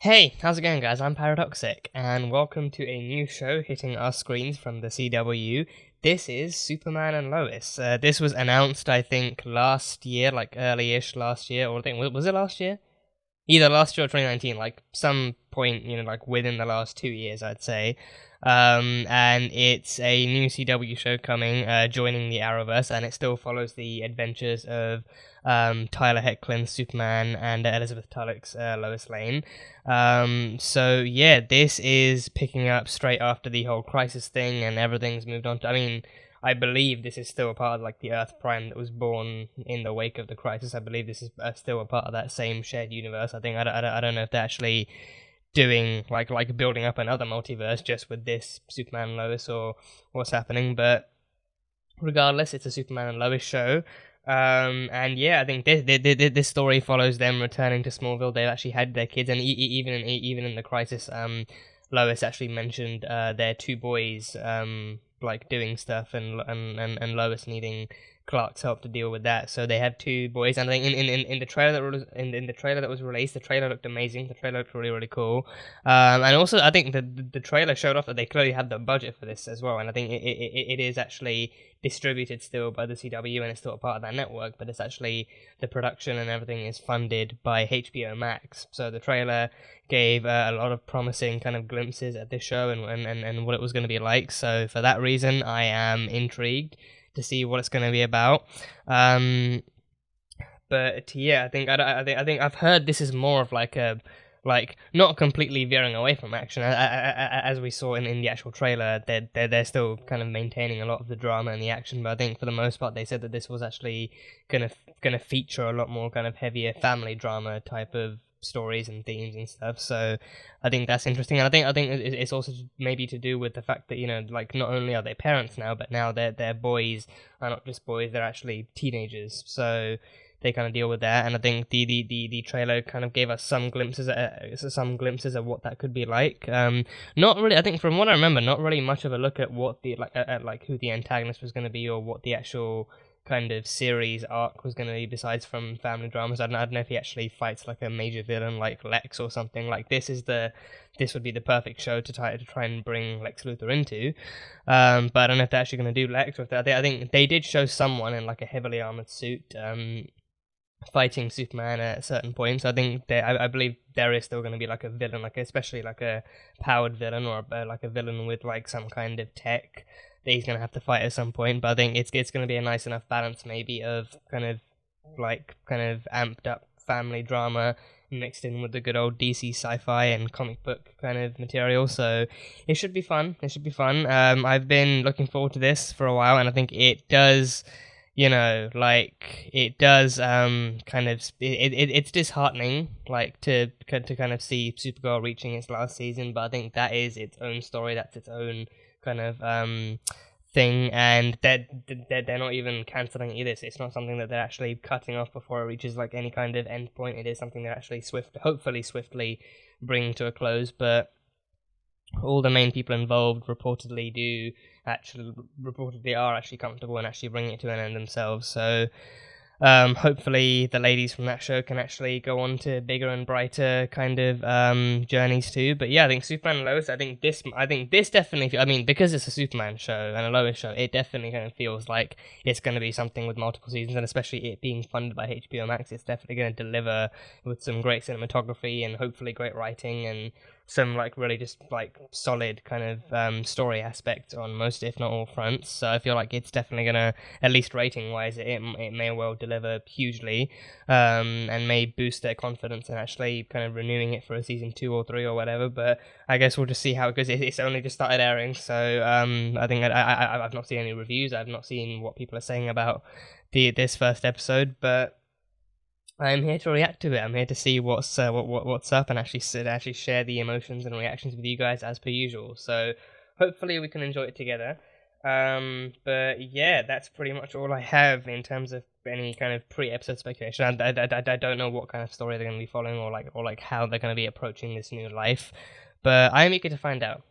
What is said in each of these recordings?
Hey, how's it going, guys? I'm Paradoxic, and welcome to a new show hitting our screens from the CW. This is Superman and Lois. This was announced, I think, last year, like early-ish last year, or I think, was it last year? Either last year or 2019, like some point, like within the last 2 years, I'd say. And it's a new CW show coming, joining the Arrowverse, and it still follows the adventures of Tyler Hoechlin's Superman and Elizabeth Tulloch's Lois Lane. So yeah, this is picking up straight after the whole Crisis thing, and everything's moved on to. I believe this is still a part of like the Earth Prime that was born in the wake of the Crisis. I believe this is still a part of that same shared universe. I think I don't know if they're actually doing like building up another multiverse just with this Superman and Lois or what's happening. But regardless, it's a Superman and Lois show. And yeah, I think this story follows them returning to Smallville. They've actually had their kids, and even in the Crisis, Lois actually mentioned their two boys like doing stuff, and Lois needing Clark's help to deal with that. So they have two boys, and I think in the trailer that was in the trailer that was released, the trailer looked amazing. The trailer looked really cool. And also I think the trailer showed off that they clearly have the budget for this as well. And I think it is actually distributed still by the CW, and it's still a part of that network, but it's actually the production and everything is funded by HBO Max. So the trailer gave a lot of promising kind of glimpses at this show and what it was going to be like. So for that reason, I am intrigued to see what it's going to be about. But yeah, I think I've heard this is more of like a not completely veering away from action, as we saw in the actual trailer. They're still kind of maintaining a lot of the drama and the action, but I think for the most part they said that this was actually gonna feature a lot more kind of heavier family drama type of stories and themes and stuff. So I think that's interesting, and I think it's also maybe to do with the fact that like not only are they parents now, but now their boys are not just boys; they're actually teenagers. So they kind of deal with that, and I think the trailer kind of gave us some glimpses of what that could be like. Not really. I think from what I remember, not really much of a look at what the like who the antagonist was going to be, or what the actual kind of series arc was going to be, besides from family dramas. I don't know if he actually fights like a major villain like Lex or something. Like this would be the perfect show to try and bring Lex Luthor into. But I don't know if they're actually going to do Lex, or if I think they did show someone in like a heavily armored suit fighting Superman at a certain point. So I think I believe there is still going to be like a villain, like especially like a powered villain, or like a villain with like some kind of tech that he's going to have to fight at some point. But I think it's going to be a nice enough balance maybe of kind of amped up family drama mixed in with the good old DC sci-fi and comic book kind of material. So it should be fun. I've been looking forward to this for a while, and I think it does it's disheartening to kind of see Supergirl reaching its last season, but I think that is its own story, that's its own kind of thing, and they're not even cancelling either. It's not something that they're actually cutting off before it reaches like any kind of end point. It is something they're actually hopefully swiftly bring to a close, but all the main people involved reportedly are actually comfortable and actually bringing it to an end themselves. So hopefully the ladies from that show can actually go on to bigger and brighter kind of journeys too. But yeah, I think Superman and Lois, I think this definitely, because it's a Superman show and a Lois show, it definitely kind of feels like it's going to be something with multiple seasons, and especially it being funded by HBO Max, it's definitely going to deliver with some great cinematography and hopefully great writing and some like really just like solid kind of story aspect on most, if not all, fronts. So I feel like it's definitely gonna, at least rating wise, it may well deliver hugely, and may boost their confidence in actually kind of renewing it for a season 2 or 3 or whatever. But I guess we'll just see how it goes. It's only just started airing, so I think I've not seen any reviews. I've not seen what people are saying about this first episode, but I'm here to react to it. I'm here to see what's up, and actually share the emotions and reactions with you guys as per usual. So hopefully we can enjoy it together. But yeah, that's pretty much all I have in terms of any kind of pre-episode speculation. I don't know what kind of story they're going to be following, or like how they're going to be approaching this new life. But I'm eager to find out.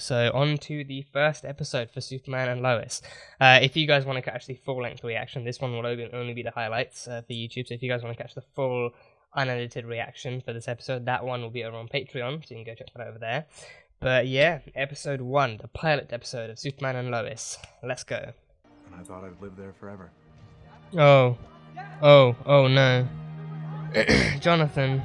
So on to the first episode for Superman and Lois. If you guys want to catch the full-length reaction, this one will only be the highlights for YouTube. So if you guys want to catch the full unedited reaction for this episode. That one will be over on Patreon, so you can go check that out over there. But yeah, episode 1, the pilot episode of Superman and Lois. Let's go. And I thought I'd live there forever. Oh no. Jonathan.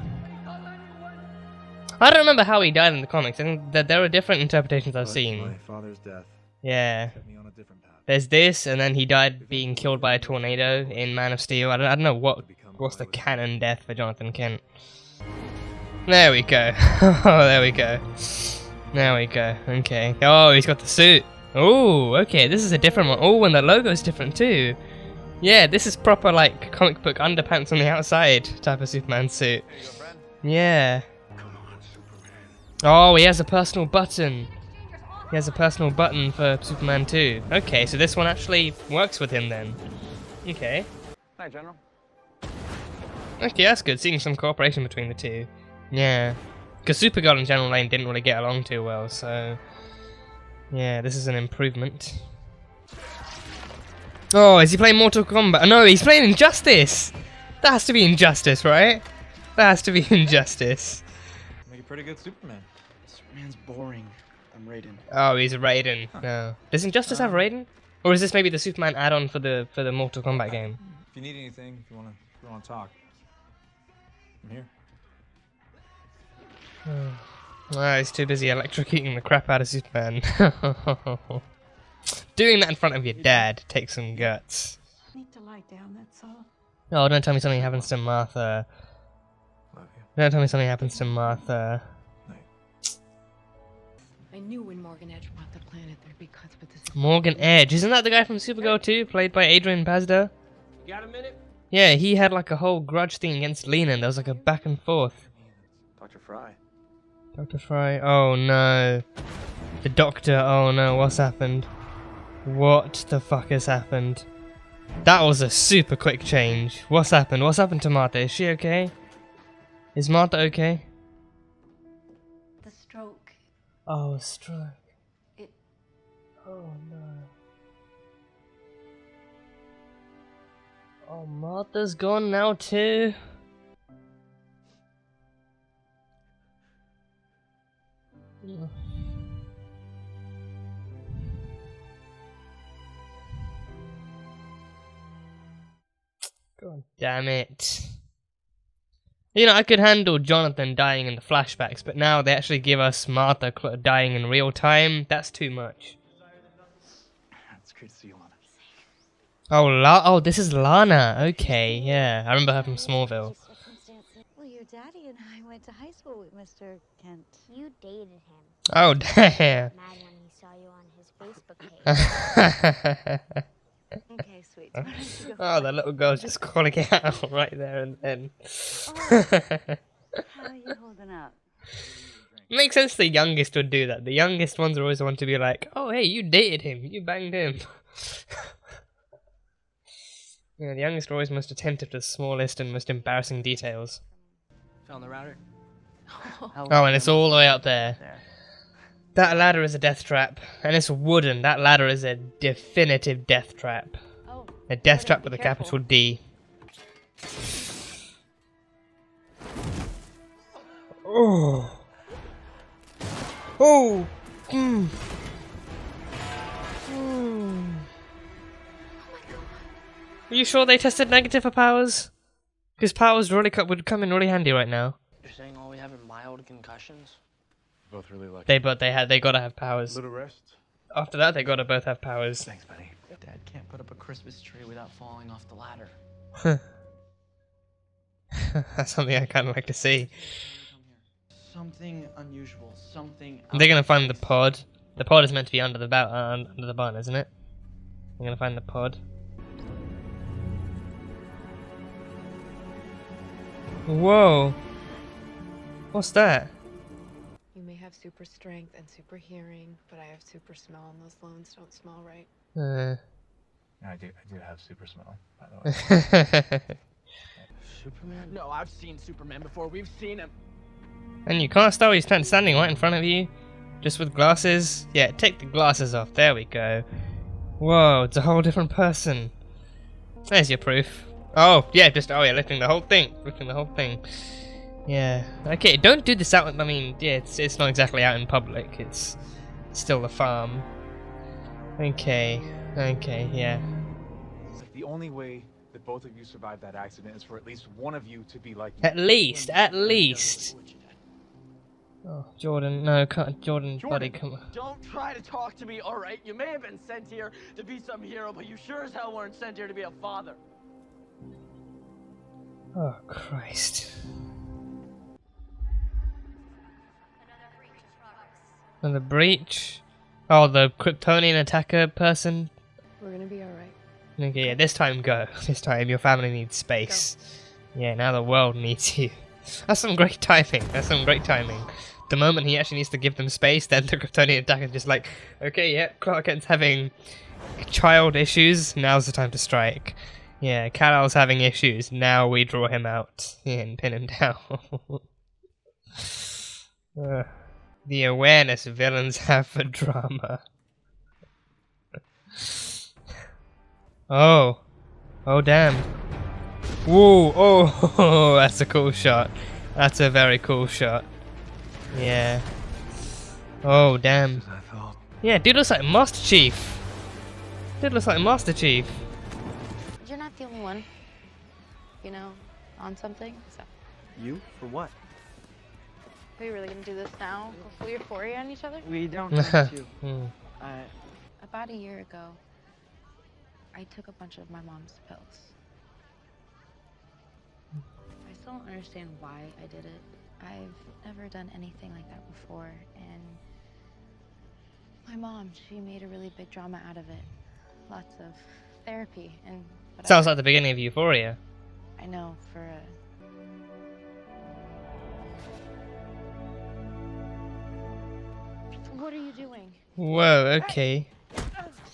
I don't remember how he died in the comics. I think that there are different interpretations I've seen. My father's death Yeah. set me on a different path. There's this, and then he died being killed by a tornado in Man of Steel. I don't know what's the canon death for Jonathan Kent. There we go. Oh, there we go. There we go. Okay. Oh, he's got the suit. Oh, okay. This is a different one. Oh, and the logo's different too. Yeah, this is proper like comic book underpants on the outside type of Superman suit. Yeah. Oh, he has a personal button. He has a personal button for Superman 2. Okay, so this one actually works with him then. Okay. Hi, General. Okay, that's good. Seeing some cooperation between the two. Yeah. Because Supergirl and General Lane didn't really get along too well, so... Yeah, this is an improvement. Oh, is he playing Mortal Kombat? No, he's playing Injustice! That has to be Injustice, right? That has to be Injustice. Make a pretty good Superman. Superman's boring. I'm Raiden. Oh, he's a Raiden. No. Does Injustice have Raiden? Or is this maybe the Superman add-on for the Mortal Kombat game? If you need anything, if you wanna talk, I'm here. Oh, he's too busy electrocuting the crap out of Superman. Doing that in front of your dad takes some guts. Need to lie down, that's all. Oh, don't tell me something happens to Martha. Love you. Don't tell me something happens to Martha. I knew when Morgan Edge brought the planet there because of this. Morgan Edge. Isn't that the guy from Supergirl 2, played by Adrian Pazda? You got a minute? Yeah, he had like a whole grudge thing against Lena, and there was like a back and forth. Dr. Fry. Dr. Fry. Oh no. The Doctor. Oh no, what's happened? What the fuck has happened? That was a super quick change. What's happened? What's happened to Martha? Is she okay? Is Martha okay? The stroke. Oh, a stroke. It. Oh no. Oh, Martha's gone now too. Ugh. God damn it. You know, I could handle Jonathan dying in the flashbacks, but now they actually give us Martha dying in real time. That's too much. It's great to see you, Lana. Oh, this is Lana. Okay, yeah. I remember her from Smallville. Well, your daddy and I went to high school with Mr. Kent. You dated him. Oh, damn. Mad when he saw you on his Facebook page. Okay, sweet. Why don't you go Oh, that little girl's just calling it out right there and then. Oh, how are you holding up? Makes sense the youngest would do that. The youngest ones are always the one to be like, oh, hey, you dated him. You banged him. Yeah, the youngest are always most attentive to the smallest and most embarrassing details. Found the router? Oh, and it's all the way up there. That ladder is a death trap, and it's wooden. That ladder is a definitive death trap. Oh, A death trap with a capital D. Oh. Oh. Mm. Are you sure they tested negative for powers? Because powers really would come in really handy right now. You're saying all we have are mild concussions? Both really lucky. They gotta have powers. Little rest. After that, they gotta both have powers. Thanks, buddy. Dad can't put up a Christmas tree without falling off the ladder. That's something I kind of like to see. Something unusual. Something. They're gonna find the pod. The pod is meant to be under the under the barn, isn't it? They're gonna find the pod. Whoa! What's that? You may have super strength and super hearing, but I have super smell, and those loans don't smell right. I do have super smell, by the way. Superman? No, I've seen Superman before. We've seen him. And you can't tell he's standing right in front of you, just with glasses. Yeah, take the glasses off. There we go. Whoa, it's a whole different person. There's your proof. Oh, yeah, just, oh yeah, lifting the whole thing. Lifting the whole thing. Yeah. Okay, don't do this out, I mean, yeah, it's not exactly out in public. It's still a farm. Okay. Okay, yeah. The only way that both of you survived that accident is for at least one of you to be like me. At least. Oh, Jordan, no, Jordan, buddy, come on. Don't try to talk to me, alright? You may have been sent here to be some hero, but you sure as hell weren't sent here to be a father. Oh, Christ. Another breach? Oh, the Kryptonian attacker person? We're gonna be alright. Okay, yeah, this time go. This time your family needs space. Go. Yeah, now the world needs you. That's some great timing. That's some great timing. The moment he actually needs to give them space, then the Kryptonian attacker is just like, okay, yeah, Clark Kent's having child issues, now's the time to strike. Yeah, Kal-El's having issues, now we draw him out and pin him down. The awareness villains have for drama. Oh. Oh, damn. Whoa, oh, that's a cool shot. That's a very cool shot. Yeah. Oh, damn. Yeah, dude looks like Master Chief. Dude looks like Master Chief. You're not the only one, you know, on something, so. You? For what? Are we really gonna do this now? Go full euphoria on each other? We don't have to. About a year ago, I took a bunch of my mom's pills. I still don't understand why I did it. I've never done anything like that before, and my mom, she made a really big drama out of it. Lots of therapy, and sounds like the beginning of Euphoria. I know, for a... What are you doing? Whoa, okay.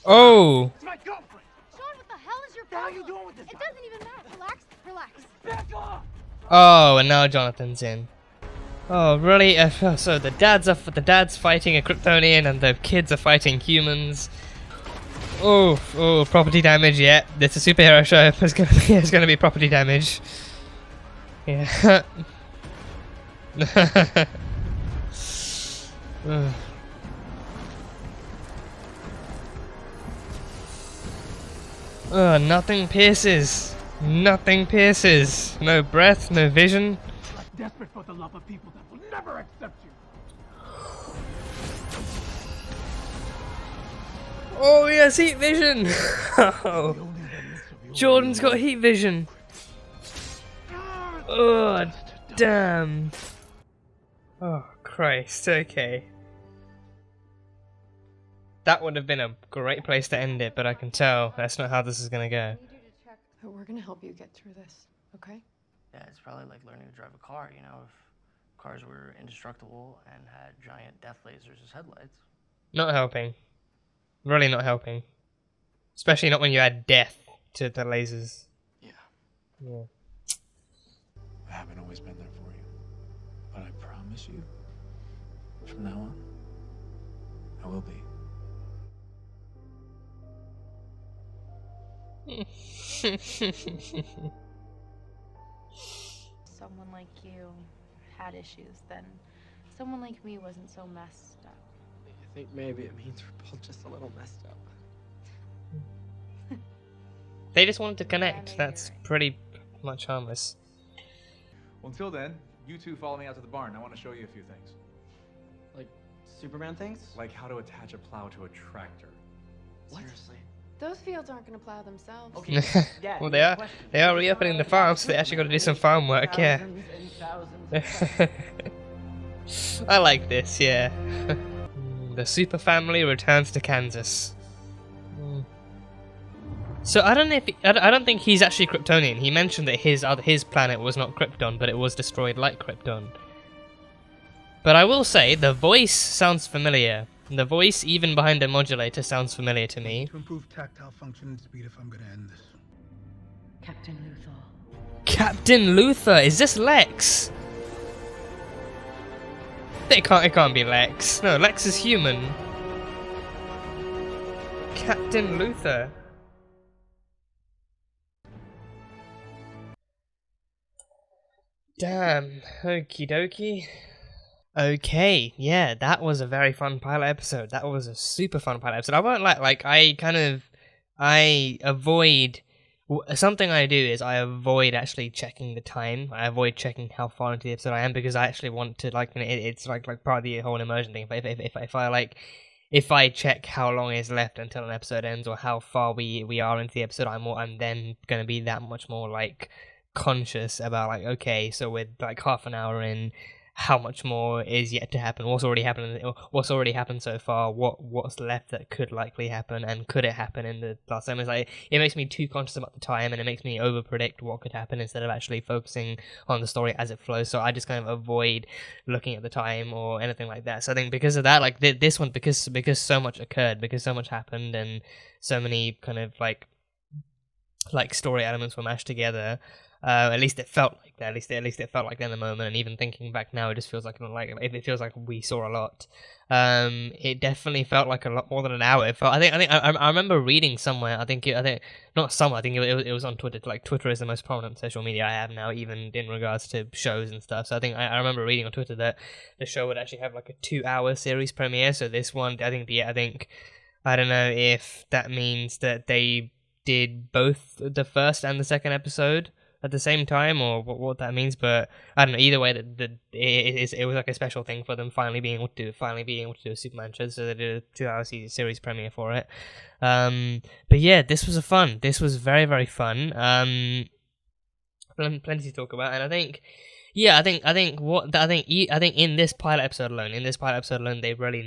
Oh! It's my girlfriend! Sean, what the hell is your What are problem? you doing with this? It doesn't even matter. Relax, relax. Back off! Oh, and now Jonathan's in. Oh, really? So the dad's fighting a Kryptonian, and the kids are fighting humans. Oh, oh, property damage. Yeah, it's a superhero show. It's gonna be property damage. Yeah. Oh, nothing pierces. Nothing pierces. No breath, no vision. Desperate for the love of people that will never accept you. Oh, he has heat vision. Oh. Jordan's got heat vision. Oh, damn. Oh, Christ. Okay. That would have been a great place to end it, but I can tell that's not how this is gonna go. But we're gonna help you get through this, okay? Yeah, it's probably like learning to drive a car, you know, if cars were indestructible and had giant death lasers as headlights. Not helping. Really not helping. Especially not when you add death to the lasers. Yeah. Yeah. I haven't always been there for you, but I promise you, from now on, I will be. Someone like you had issues, then someone like me wasn't so messed up. I think maybe it means we're both just a little messed up. They just wanted to connect. maybe That's you're right. pretty much harmless. Well, until then, you two follow me out to the barn. I want to show you a few things. Like, Superman things? Like how to attach a plow to a tractor. Seriously. Those fields aren't gonna plow themselves. Okay, yeah. Well, they are reopening the farm, so they actually got to do some farm work. Yeah. Thousands and thousands of I like this. Yeah. The super family returns to Kansas. So I don't know if I don't think he's actually Kryptonian. He mentioned that his planet was not Krypton, but it was destroyed like Krypton. But I will say the voice sounds familiar. The voice, even behind the modulator, sounds familiar to me. To improve tactile function and speed if I'm gonna end this. Captain Luthor. Captain Luthor, is this Lex? It can't be Lex. No, Lex is human. Captain Luthor. Damn. Okie dokie. Okay, yeah, that was a very fun pilot episode. That was a super fun pilot episode. I won't like I avoid something I do is I avoid actually checking the time. I avoid checking how far into the episode I am because I actually want to it's like part of the whole immersion thing. If I check how long is left until an episode ends or how far we are into the episode, I'm then gonna be that much more like conscious about like, okay, so we're like half an hour in, how much more is yet to happen, what's already happened so far, what's left that could likely happen, and could it happen in the last time. It's like, it makes me too conscious about the time, and it makes me over predict what could happen instead of actually focusing on the story as it flows. So I just kind of avoid looking at the time or anything like that. So I think because of that, like this one, because so much occurred, because so much happened, and so many kind of like story elements were mashed together. At least it felt like that. At least it felt like that in the moment. And even thinking back now, it just feels like it feels like we saw a lot. It definitely felt like a lot more than an hour. It felt. I remember reading somewhere. I think it was on Twitter. Like, Twitter is the most prominent social media I have now, even in regards to shows and stuff. So I think I remember reading on Twitter that the show would actually have like a 2-hour series premiere. So this one, I don't know if that means that they did both the first and the second episode at the same time, or what that means, but I don't know. Either way, it was like a special thing for them finally being able to do a Superman show, so they did a 2-hour series premiere for it. But yeah, this was very, very fun. Plenty to talk about, and I think in this pilot episode alone, they really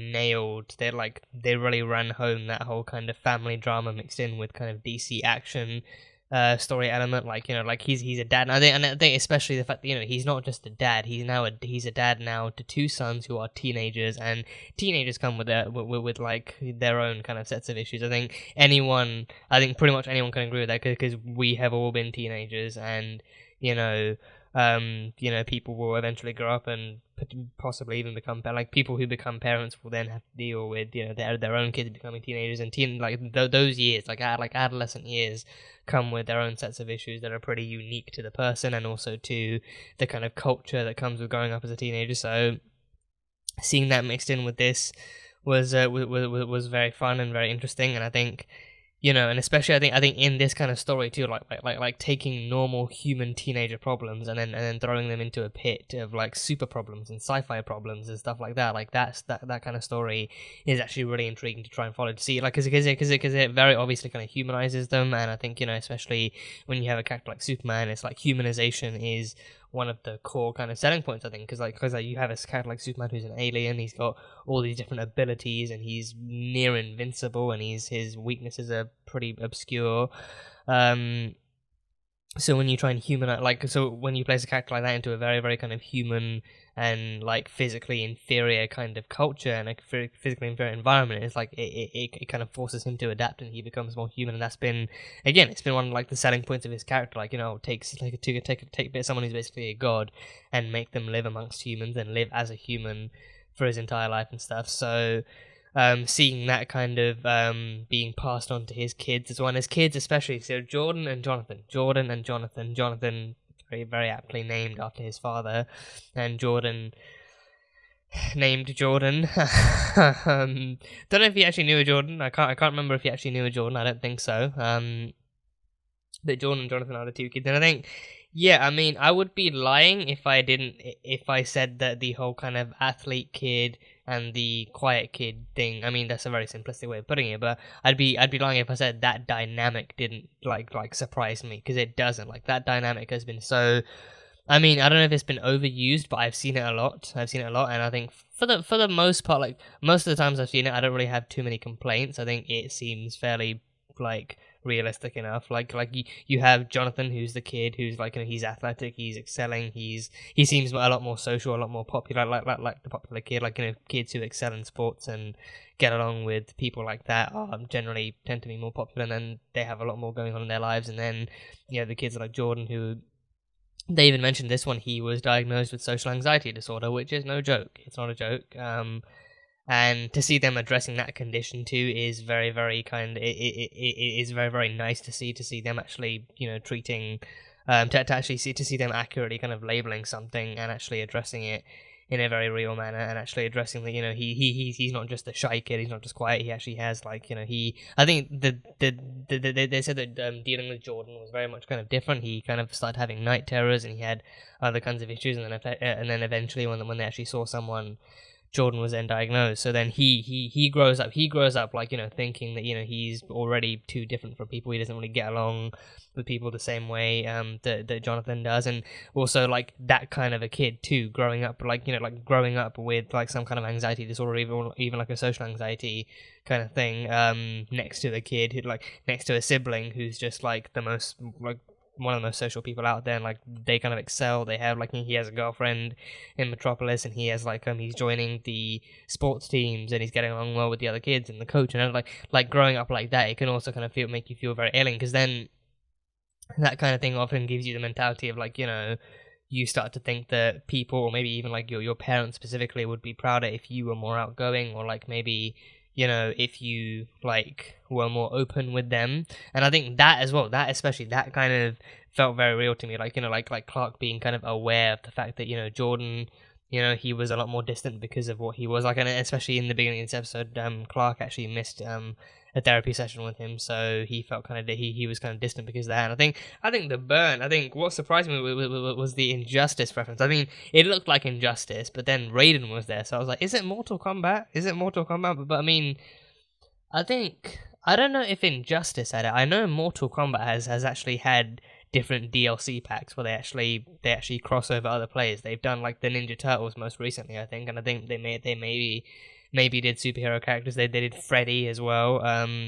ran home that whole kind of family drama mixed in with kind of DC action story element. Like, he's a dad, and I think especially the fact that he's not just a dad, he's a dad now to 2 sons who are teenagers, and teenagers come with like their own kind of sets of issues. I think pretty much anyone can agree with that, because we have all been teenagers, and people will eventually grow up and possibly even become people who become parents will then have to deal with their own kids becoming teenagers, and those years, like adolescent years, come with their own sets of issues that are pretty unique to the person and also to the kind of culture that comes with growing up as a teenager. So seeing that mixed in with this was very fun and very interesting, and I think and especially I think in this kind of story too, like taking normal human teenager problems and then throwing them into a pit of like super problems and sci-fi problems and stuff like that. Like that kind of story is actually really intriguing to try and follow, to see, like, because it very obviously kind of humanizes them. And I think especially when you have a character like Superman, it's like humanization is one of the core kind of selling points, I think, because you have a character like Superman who's an alien. He's got all these different abilities, and he's near invincible, and his weaknesses are pretty obscure. So when you try and humanize, when you place a character like that into a very, very kind of human and like physically inferior kind of culture and a physically inferior environment, it's like it kind of forces him to adapt, and he becomes more human. And that's been, again, it's been one of like the selling points of his character. Like, takes like take someone who's basically a god and make them live amongst humans and live as a human for his entire life and stuff. So seeing that kind of being passed on to his kids as well, and his kids especially. So Jordan and Jonathan, very, very aptly named after his father, and Jordan named Jordan. Don't know if he actually knew a Jordan. I can't remember if he actually knew a Jordan. I don't think so. But Jordan and Jonathan are the 2 kids, and I think, yeah, I mean, I would be lying if I said that the whole kind of athlete kid and the quiet kid thing, I mean, that's a very simplistic way of putting it, but I'd be lying if I said that dynamic didn't like surprise me, because it doesn't. Like, that dynamic has been so, I mean, I don't know if it's been overused, but I've seen it a lot, and I think for the most part, like, most of the times I've seen it, I don't really have too many complaints. I think it seems fairly, like, realistic enough. Like you have Jonathan, who's the kid who's like, he's athletic, he's excelling, he seems a lot more social, a lot more popular, like the popular kid. Like, kids who excel in sports and get along with people like that are generally tend to be more popular, and then they have a lot more going on in their lives. And then the kids like Jordan, who they even mentioned this one, he was diagnosed with social anxiety disorder, which is no joke. It's not a joke. And to see them addressing that condition too is very, very it is very, very nice to see them actually, treating to actually see them accurately kind of labeling something and actually addressing it in a very real manner, and actually addressing that, you know, he's not just a shy kid, he's not just quiet, he actually has, like, you know, I think they said that dealing with Jordan was very much kind of different. He kind of started having night terrors, and he had other kinds of issues, and then eventually when they actually saw someone, Jordan was then diagnosed. So then he grows up like, you know, thinking that, you know, he's already too different from people. He doesn't really get along with people the same way that Jonathan does. And also, like, that kind of a kid too, growing up, like, you know, like growing up with like some kind of anxiety disorder, even like a social anxiety kind of thing, next to the kid who, like, next to a sibling who's just like the most, like, one of the most social people out there, and like they kind of excel. They have, like, he has a girlfriend in Metropolis, and he has, like, he's joining the sports teams, and he's getting along well with the other kids and the coach, and like growing up like that, it can also kind of make you feel very alien, because then that kind of thing often gives you the mentality of, like, you know, you start to think that people, or maybe even like your parents specifically, would be prouder if you were more outgoing, or like maybe, you know, if you like were more open with them. And I think that as well, that especially, that kind of felt very real to me, like, you know, like Clark being kind of aware of the fact that, you know, Jordan, you know, he was a lot more distant because of what he was like, and especially in the beginning of this episode, Clark actually missed a therapy session with him, so he felt kind of he was kind of distant because of that. And I think the burn, I think what surprised me was the Injustice reference. I mean, it looked like Injustice, but then Raiden was there, so I was like, is it Mortal Kombat? Is it Mortal Kombat? But I mean, I don't know if Injustice had it. I know Mortal Kombat has actually had different DLC packs where they actually cross over other players. They've done, like, the Ninja Turtles most recently, I think, and I think they maybe did superhero characters. They did Freddy as well.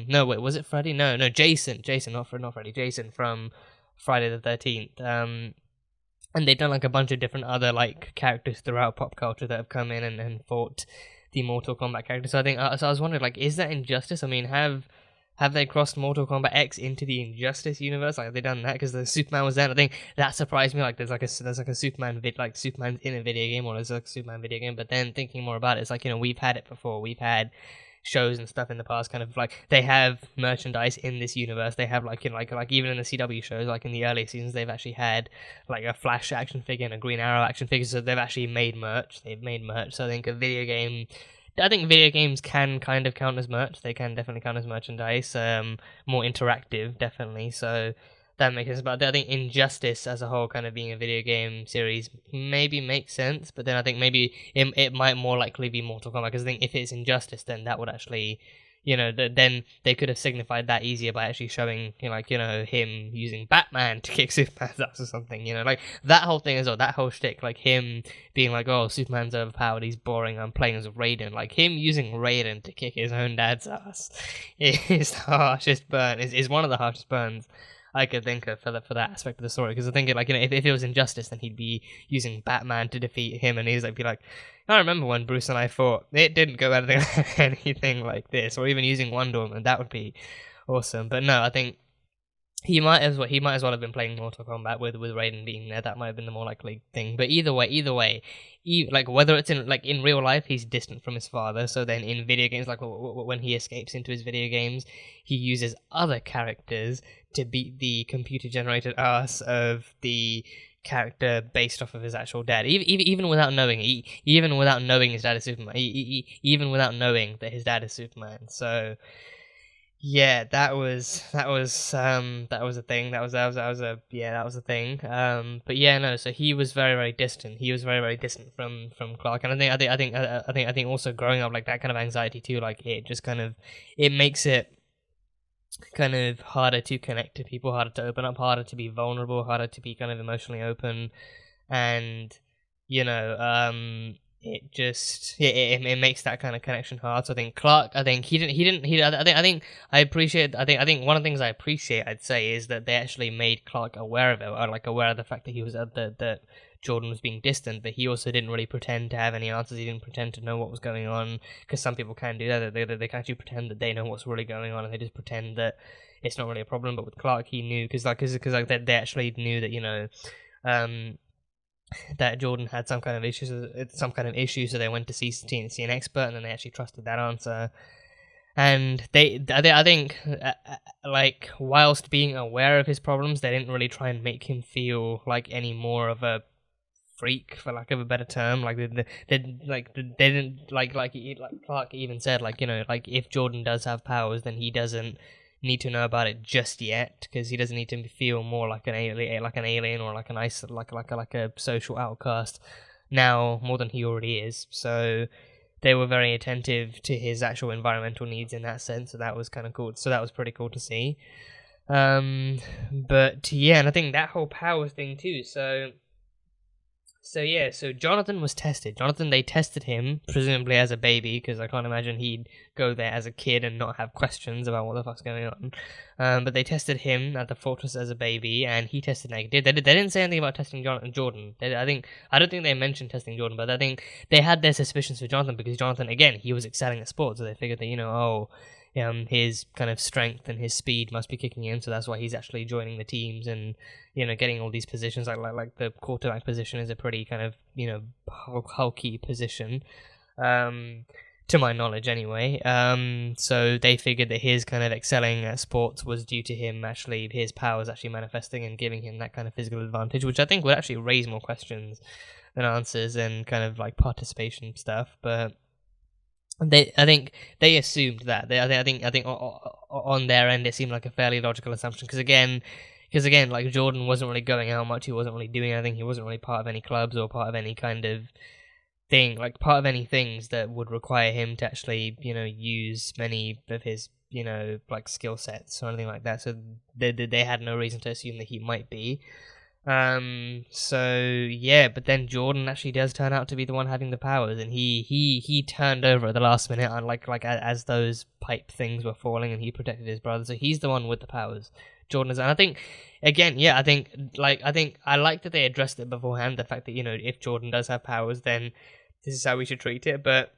No, wait, was it Freddy? No, Jason, not Freddy, Jason from Friday the 13th. And they've done, like, a bunch of different other, like, characters throughout pop culture that have come in and fought the Mortal Kombat characters. So I think, so I was wondering, like, is that Injustice? I mean, have they crossed Mortal Kombat X into the Injustice universe? Like, have they done that? Because the Superman was there, and I think that surprised me. Like, there's like a Superman like Superman's in a video game, or there's like a Superman video game. But then thinking more about it, it's like, you know, we've had it before. We've had shows and stuff in the past, kind of like, they have merchandise in this universe. They have, like, you know, like even in the CW shows, like in the early seasons, they've actually had like a Flash action figure and a Green Arrow action figure. So they've actually made merch. So I think video games can kind of count as merch. They can definitely count as merchandise. More interactive, definitely. So that makes sense. But I think Injustice as a whole, kind of being a video game series, maybe makes sense. But then I think maybe it might more likely be Mortal Kombat, because I think if it's Injustice, then that would actually, you know, then they could have signified that easier by actually showing, you know, like, you know, him using Batman to kick Superman's ass or something, you know, like that whole thing as well, that whole shtick, like him being like, oh, Superman's overpowered, he's boring, I'm playing as Raiden, like him using Raiden to kick his own dad's ass is the harshest burn, is one of the harshest burns I could think of for that aspect of the story, because I think, like, you know, if it was Injustice, then he'd be using Batman to defeat him, and he's like, be like, I remember when Bruce and I fought, it didn't go anything like this, or even using Wonder Woman, that would be awesome. But no, I think he might as well have been playing Mortal Kombat with Raiden being there. That might have been the more likely thing. But either way, like, whether it's in real life, he's distant from his father. So then in video games, like when he escapes into his video games, he uses other characters to beat the computer generated ass of the character based off of his actual dad, even without knowing, even without knowing his dad is Superman, even without knowing that his dad is Superman. So yeah, that was a thing. That was a thing. But yeah, no. So he was very distant. He was very distant from Clark, and I think also growing up like that kind of anxiety too. Like it just kind of, it makes it kind of harder to connect to people, harder to open up, harder to be vulnerable, harder to be kind of emotionally open, and you know, it just it makes that kind of connection hard. So I think Clark, I think I appreciate one of the things I appreciate, I'd say, is that they actually made Clark aware of it, or like aware of the fact that he was that Jordan was being distant, but he also didn't really pretend to have any answers. He didn't pretend to know what was going on, because some people can do that. They can actually pretend that they know what's really going on, and they just pretend that it's not really a problem. But with Clark, he knew, because they actually knew that, you know, that Jordan had some kind of issue, so they went to see an expert, and then they actually trusted that answer. And I think, like, whilst being aware of his problems, they didn't really try and make him feel like any more of a freak, for lack of a better term. Like they didn't like Clark even said, like, you know, like if Jordan does have powers, then he doesn't need to know about it just yet, because he doesn't need to feel more like an alien or like a social outcast now more than he already is. So they were very attentive to his actual environmental needs in that sense, so that was kind of cool. So that was pretty cool to see. But yeah, and I think that whole powers thing too. So yeah, so Jonathan was tested. They tested him, presumably as a baby, because I can't imagine he'd go there as a kid and not have questions about what the fuck's going on. But they tested him at the fortress as a baby, and he tested negative. They didn't say anything about testing Jordan. I don't think they mentioned testing Jordan, but I think they had their suspicions for Jonathan, because Jonathan, again, he was excelling at sports, so they figured that, you know, his kind of strength and his speed must be kicking in, so that's why he's actually joining the teams and, you know, getting all these positions. Like the quarterback position is a pretty kind of, you know, hulky position, to my knowledge anyway. So they figured that his kind of excelling at sports was due to him actually, his powers actually manifesting and giving him that kind of physical advantage, which I think would actually raise more questions than answers and kind of like participation stuff, but I think they assumed that. I think on their end it seemed like a fairly logical assumption, because again, like Jordan wasn't really going out much. He wasn't really doing anything. He wasn't really part of any clubs or part of any kind of thing, like part of any things that would require him to actually, you know, use many of his, you know, like skill sets or anything like that. So they had no reason to assume that he might be. So yeah, but then Jordan actually does turn out to be the one having the powers, and he turned over at the last minute, on like as those pipe things were falling, and he protected his brother. So he's the one with the powers. Jordan is, and I think again, yeah, I think I like that they addressed it beforehand. The fact that, you know, if Jordan does have powers, then this is how we should treat it. But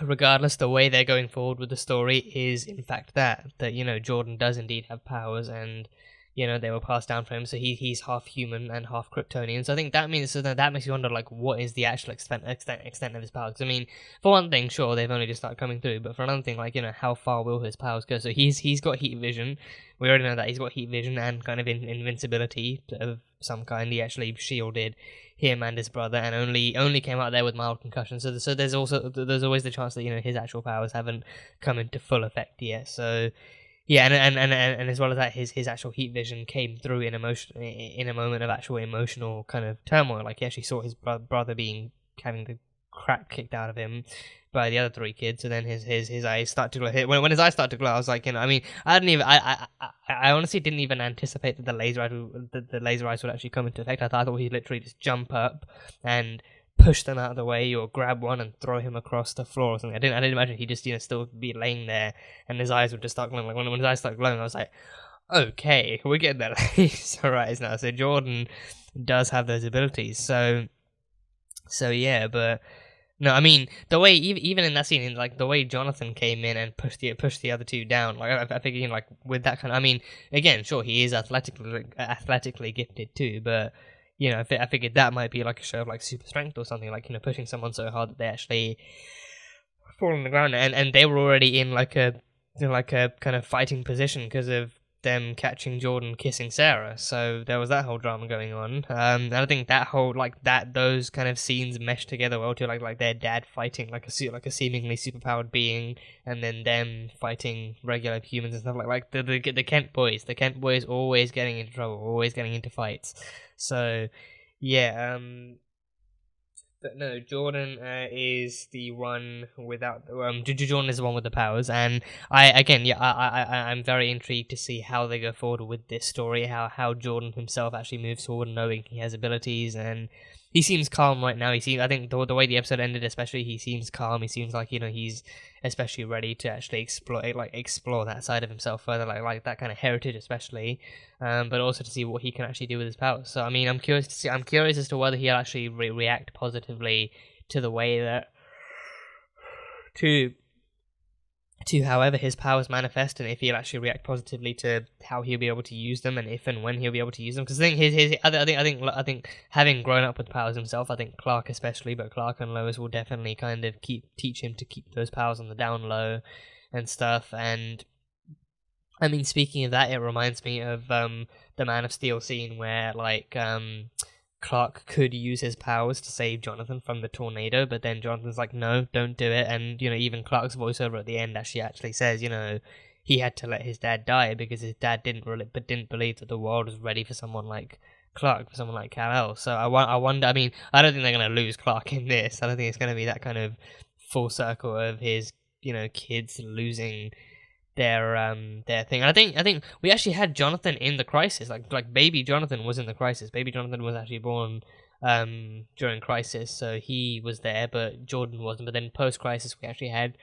regardless, the way they're going forward with the story is in fact that you know, Jordan does indeed have powers, and you know, they were passed down from him, so he's half human and half Kryptonian. So I think that makes you wonder, like, what is the actual extent of his powers? 'Cause, I mean, for one thing, sure, they've only just started coming through, but for another thing, like, you know, how far will his powers go? So he's got heat vision. We already know that he's got heat vision and kind of invincibility of some kind. He actually shielded him and his brother, and only came out there with mild concussion. So there's always the chance that, you know, his actual powers haven't come into full effect yet. So yeah, and as well as that, his actual heat vision came through in a moment of actual emotional kind of turmoil. Like, he actually saw his brother having the crap kicked out of him by the other three kids. So then his eyes start to glow. When his eyes start to glow, I was like, you know, I mean, I honestly didn't even anticipate that the laser eyes would actually come into effect. I thought he'd literally just jump up and push them out of the way, or grab one and throw him across the floor or something. I didn't imagine he'd just, you know, still be laying there and his eyes would just start glowing. Like, when his eyes started glowing, I was like, okay, we're getting that laser eyes now. So Jordan does have those abilities. So yeah, but no, I mean, the way even in that scene, like the way Jonathan came in and pushed the other two down, like I figured, you know, like with that kind of, I mean, again, sure, he is athletically gifted too, but you know, I figured that might be like a show of like super strength or something, like, you know, pushing someone so hard that they actually fall on the ground, and they were already in like a kind of fighting position because of them catching Jordan kissing Sarah. So there was that whole drama going on, and I think that whole those kind of scenes mesh together well too, like their dad fighting like a seemingly superpowered being, and then them fighting regular humans and stuff like the Kent boys always getting into trouble, always getting into fights. So yeah, but no, Jordan is the one without Jordan is the one with the powers, and I'm very intrigued to see how they go forward with this story, how Jordan himself actually moves forward, knowing he has abilities, and he seems calm right now. I think the way the episode ended, especially, he seems calm. He seems like, you know, he's especially ready to actually explore that side of himself further, like that kind of heritage, especially, but also to see what he can actually do with his powers. So I mean, I'm curious as to whether he'll actually react positively to the way that to however his powers manifest, and if he'll actually react positively to how he'll be able to use them, and if and when he'll be able to use them. Because I think having grown up with powers himself, I think Clark especially, but Clark and Lois will definitely kind of teach him to keep those powers on the down low, and stuff. And I mean, speaking of that, it reminds me of the Man of Steel scene where like Clark could use his powers to save Jonathan from the tornado, but then Jonathan's like, no, don't do it. And even Clark's voiceover at the end actually says, he had to let his dad die because his dad didn't believe that the world was ready for someone like Clark, for someone like Kal-El. So I wonder. I mean, I don't think they're gonna lose Clark in this. I don't think it's gonna be that kind of full circle of his kids losing their thing. And I think we actually had Jonathan in the Crisis. Like baby Jonathan was in the Crisis. Baby Jonathan was actually born during Crisis, so he was there, but Jordan wasn't. But then post Crisis, we actually had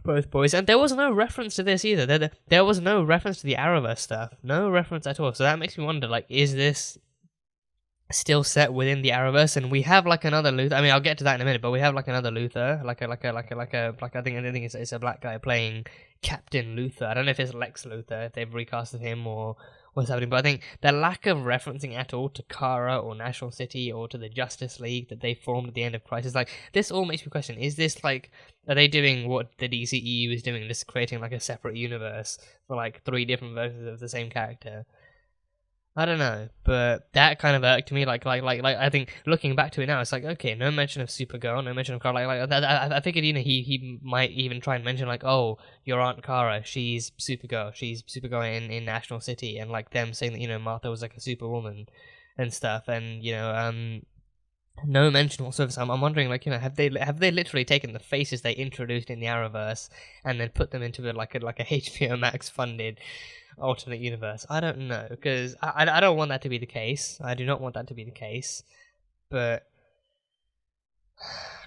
both boys, and there was no reference to this either. There was no reference to the Arrowverse stuff, no reference at all. So that makes me wonder, like, is this still set within the Arrowverse? And we have like another Luthor. I mean, I'll get to that in a minute, but we have like another Luthor, like I think it's a black guy playing Captain Luthor. I don't know if it's Lex Luthor, if they've recasted him or what's happening, but I think the lack of referencing at all to Kara or National City or to the Justice League that they formed at the end of Crisis, like, this all makes me question, is this like, are they doing what the DCEU is doing, just creating like a separate universe for like 3 different versions of the same character? I don't know, but that kind of irked me. Like I think looking back to it now, it's like, okay, no mention of Supergirl, no mention of Kara. I figured, he might even try and mention like, oh, your Aunt Kara, she's Supergirl in National City, and like them saying that Martha was like a superwoman and stuff, and no mention whatsoever. So I'm wondering, like, have they literally taken the faces they introduced in the Arrowverse and then put them into like a HBO Max funded alternate universe? I don't know, because I don't want that to be the case. I do not want that to be the case. But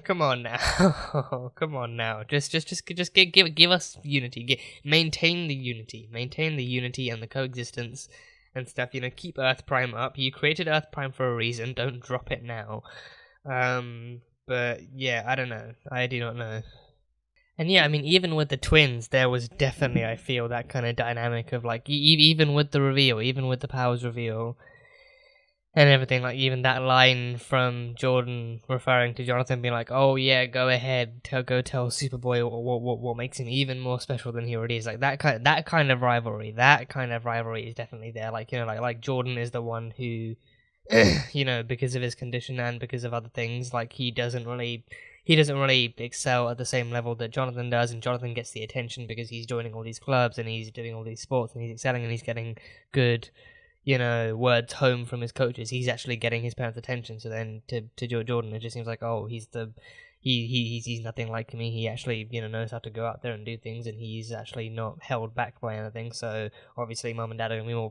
come on now, come on now. Just give us unity. Maintain the unity and the coexistence and stuff. Keep Earth Prime up. You created Earth Prime for a reason. Don't drop it now. But yeah, I don't know. I do not know. And yeah, I mean, even with the twins, there was definitely, I feel, that kind of dynamic of, like, even with the reveal, even with the powers reveal, and everything, like, even that line from Jordan referring to Jonathan being like, oh yeah, go ahead, go tell Superboy what makes him even more special than he already is. Like, that kind of rivalry is definitely there. Like, like Jordan is the one who, because of his condition and because of other things, like, he doesn't really excel at the same level that Jonathan does, and Jonathan gets the attention because he's joining all these clubs and he's doing all these sports and he's excelling and he's getting good, words home from his coaches. He's actually getting his parents' attention. So then to Jordan, it just seems like, oh, he's nothing like me. He actually, knows how to go out there and do things, and he's actually not held back by anything. So obviously, mom and dad are gonna be more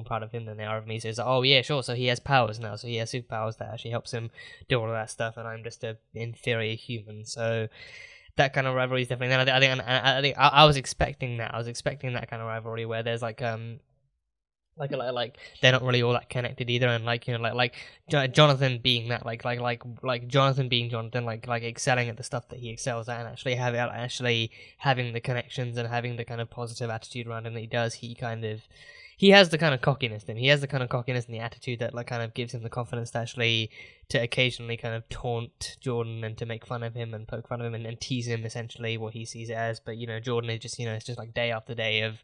proud of him than they are of me. So it's like, oh yeah, sure. So he has powers now. So he has superpowers that actually helps him do all of that stuff, and I'm just an inferior human. So that kind of rivalry is definitely there. I think I was expecting that. I was expecting that kind of rivalry where there's like they're not really all that connected either, and like Jonathan being that like Jonathan being Jonathan, like excelling at the stuff that he excels at, and actually having the connections and having the kind of positive attitude around him that he does. He has the kind of cockiness in him. He has the kind of cockiness and the attitude that like kind of gives him the confidence to occasionally kind of taunt Jordan and to make fun of him and poke fun of him and tease him, essentially what he sees it as. But Jordan is just it's just like day after day of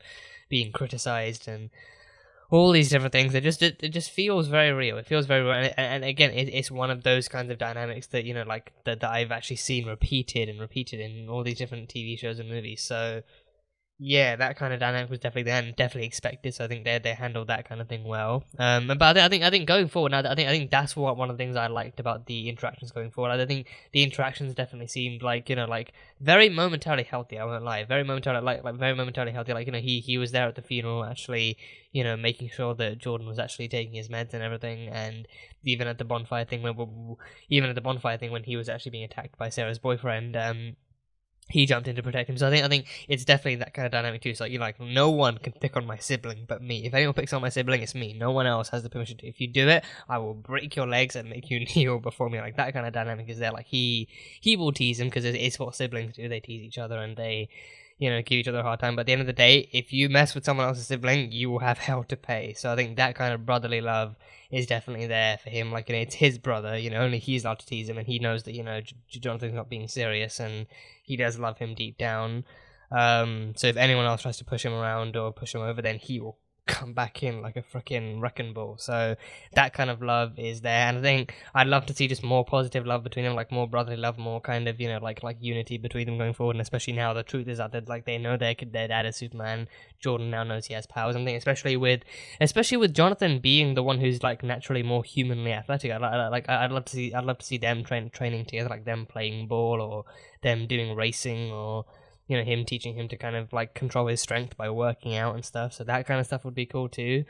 being criticized and all these different things. It just feels very real. It feels very real, and again, it's one of those kinds of dynamics that that I've actually seen repeated in all these different TV shows and movies. So yeah, that kind of dynamic was definitely there and definitely expected. So I think they handled that kind of thing well. But I think going forward now, I think that's one of the things I liked about the interactions going forward. I think the interactions definitely seemed like very momentarily healthy. I won't lie, very momentarily healthy. Like he was there at the funeral, actually making sure that Jordan was actually taking his meds and everything, and even at the bonfire thing when he was actually being attacked by Sarah's boyfriend, he jumped in to protect him. So I think it's definitely that kind of dynamic too. So no one can pick on my sibling but me. If anyone picks on my sibling, it's me. No one else has the permission to. If you do it, I will break your legs and make you kneel before me. Like, that kind of dynamic is there. Like, he will tease him because it's what siblings do. They tease each other and they you know, give each other a hard time. But at the end of the day, if you mess with someone else's sibling, you will have hell to pay. So I think that kind of brotherly love is definitely there for him. Like, you know, it's his brother, you know, only he's allowed to tease him, and he knows that, you know, Jonathan's not being serious, and he does love him deep down. So if anyone else tries to push him around or push him over, then he will come back in like a freaking wrecking ball. So that kind of love is there, and I think I'd love to see just more positive love between them, like more brotherly love, more kind of, you know, like unity between them going forward. And especially now the truth is out there, like they know their dad is Superman. Jordan now knows he has powers. I think especially with Jonathan being the one who's like naturally more humanly athletic. I'd love to see them training together, like them playing ball or them doing racing, or you know, him teaching him to kind of like control his strength by working out and stuff. So that kind of stuff would be cool too.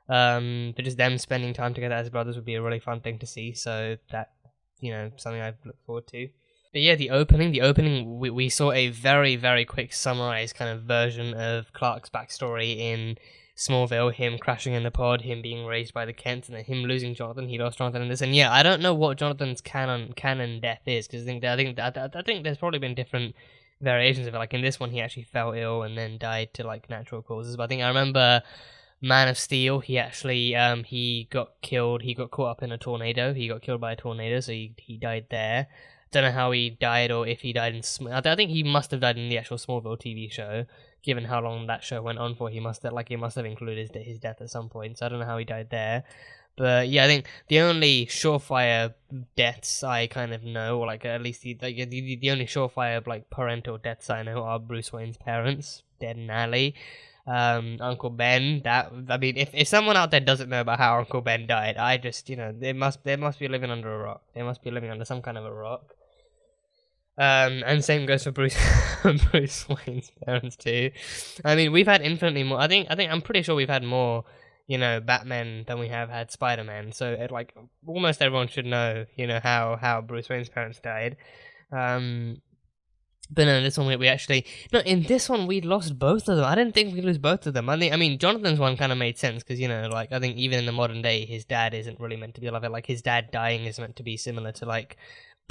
But just them spending time together as brothers would be a really fun thing to see. So that, you know, something I'd look forward to. But yeah, the opening, we saw a very, very quick summarized kind of version of Clark's backstory in Smallville, him crashing in the pod, him being raised by the Kents, and then him losing Jonathan. He lost Jonathan in this, and yeah, I don't know what Jonathan's canon death is, because I think there's probably been different variations of it. Like in this one, he actually fell ill and then died to like natural causes. But I think I remember Man of Steel. He actually he got killed. He got caught up in a tornado. He got killed by a tornado, so he died there. Don't know how he died or if he died in. I think he must have died in the actual Smallville TV show. Given how long that show went on for, he must have included his death at some point. So I don't know how he died there. But yeah, I think the only surefire deaths I kind of know, or like at least the only surefire like parental deaths I know are Bruce Wayne's parents, dead in alley. Uncle Ben. If someone out there doesn't know about how Uncle Ben died, I just, you know, they must be living under a rock. They must be living under some kind of a rock. And same goes for Bruce Wayne's parents too. I mean, we've had infinitely more. I'm pretty sure we've had more, you know, Batman than we have had Spider-Man. So like almost everyone should know, you know, how Bruce Wayne's parents died. But no, in this one in this one we lost both of them. I didn't think we'd lose both of them. I mean, Jonathan's one kind of made sense because, you know, like I think even in the modern day, his dad isn't really meant to be alive. Like his dad dying is meant to be similar to like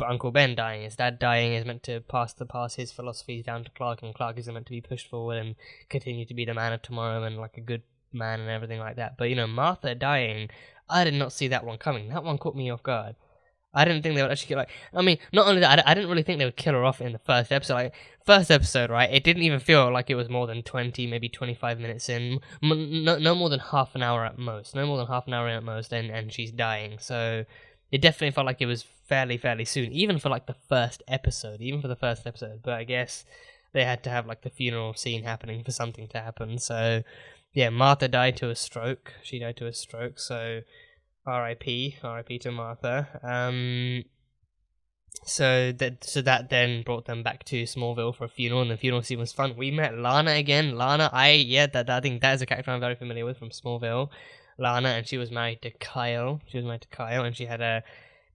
Uncle Ben dying. His dad dying is meant to pass his philosophies down to Clark, and Clark is meant to be pushed forward and continue to be the man of tomorrow and like a good man and everything like that. But, you know, Martha dying, I did not see that one coming. That one caught me off guard. I didn't think they would actually not only that, I didn't really think they would kill her off in the first episode. Like, first episode, right, it didn't even feel like it was more than 20, maybe 25 minutes in. No more than half an hour at most. And she's dying. So it definitely felt like it was fairly soon, even for the first episode. But I guess they had to have like the funeral scene happening for something to happen. So yeah, Martha died to a stroke. So R.I.P. to Martha. So that then brought them back to Smallville for a funeral, and the funeral scene was fun. We met Lana again. I think that is a character I'm very familiar with from Smallville. Lana, and she was married to Kyle. And she had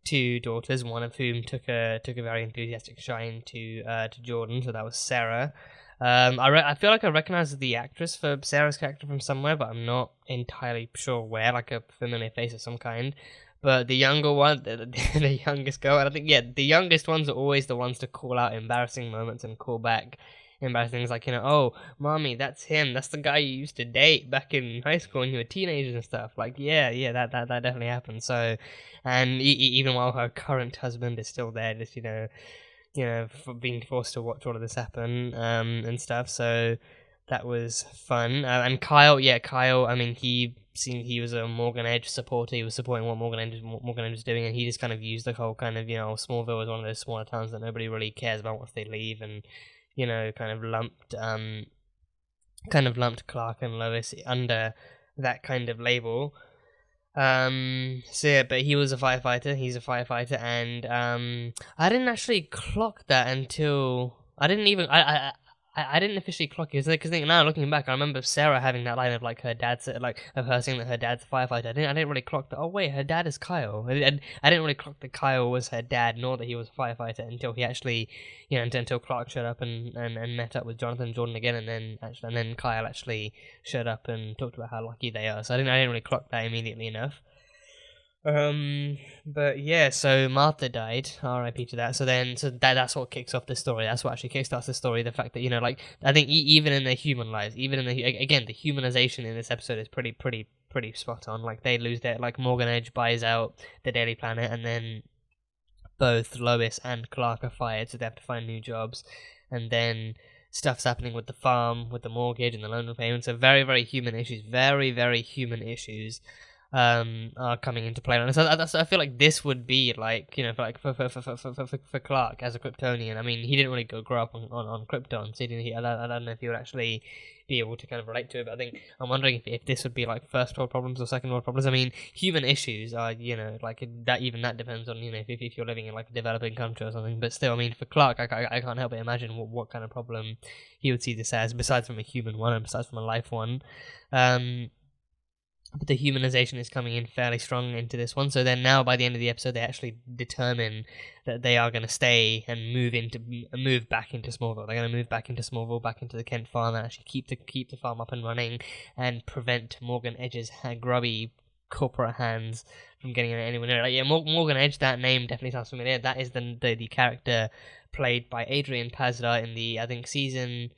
two daughters, one of whom took a very enthusiastic shine to Jordan. So that was Sarah. I feel like I recognize the actress for Sarah's character from somewhere, but I'm not entirely sure where, like a familiar face of some kind. But the younger one, the youngest girl, and I think, yeah, the youngest ones are always the ones to call out embarrassing moments and call back embarrassing things like, you know, oh, mommy, that's him. That's the guy you used to date back in high school when you were teenagers and stuff. Like, yeah, that definitely happened. So, and even while her current husband is still there, just, you know, for being forced to watch all of this happen, and stuff. So that was fun. And Kyle, I mean, he was a Morgan Edge supporter. He was supporting what Morgan Edge was doing, and he just kind of used the whole kind of, you know, Smallville was one of those smaller towns that nobody really cares about once they leave, and, you know, kind of lumped Clark and Lois under that kind of label. So yeah, but he's a firefighter, and I didn't actually clock that until I didn't officially clock it, because now looking back, I remember Sarah having that line of like her dad's of her saying that her dad's a firefighter. I didn't really clock that. Oh wait, her dad is Kyle. I didn't really clock that Kyle was her dad, nor that he was a firefighter until he actually, you know, until Clark showed up and met up with Jonathan and Jordan again, and then Kyle actually showed up and talked about how lucky they are. So I didn't really clock that immediately enough. But yeah, so Martha died. R.I.P. to that. So that's what kicks off the story. That's what actually kickstarts the story. The fact that like I think even in their human lives, even in the again the humanization in this episode is pretty spot on. Like they lose their Morgan Edge buys out the Daily Planet, and then both Lois and Clark are fired, so they have to find new jobs, and then stuff's happening with the farm, with the mortgage and the loan repayments. So very human issues. Very human issues. Are coming into play. And so I feel like this would be like for Clark as a Kryptonian. I mean, he didn't really grow up on Krypton, so I don't know if he would actually be able to kind of relate to it. But I'm wondering if this would be like first world problems or second world problems. I mean, human issues are like that depends on if you're living in like a developing country or something. But still, I mean, for Clark, I can't help but imagine what kind of problem he would see this as, besides from a human one and besides from a life one. But the humanization is coming in fairly strong into this one. So then now by the end of the episode, they actually determine that they are going to stay and move back into Smallville. They're going to move back into Smallville, back into the Kent farm, and actually keep the farm up and running and prevent Morgan Edge's grubby corporate hands from getting anywhere near it. Like, yeah, Morgan Edge, that name definitely sounds familiar. That is the character played by Adrian Pasdar in the, I think, season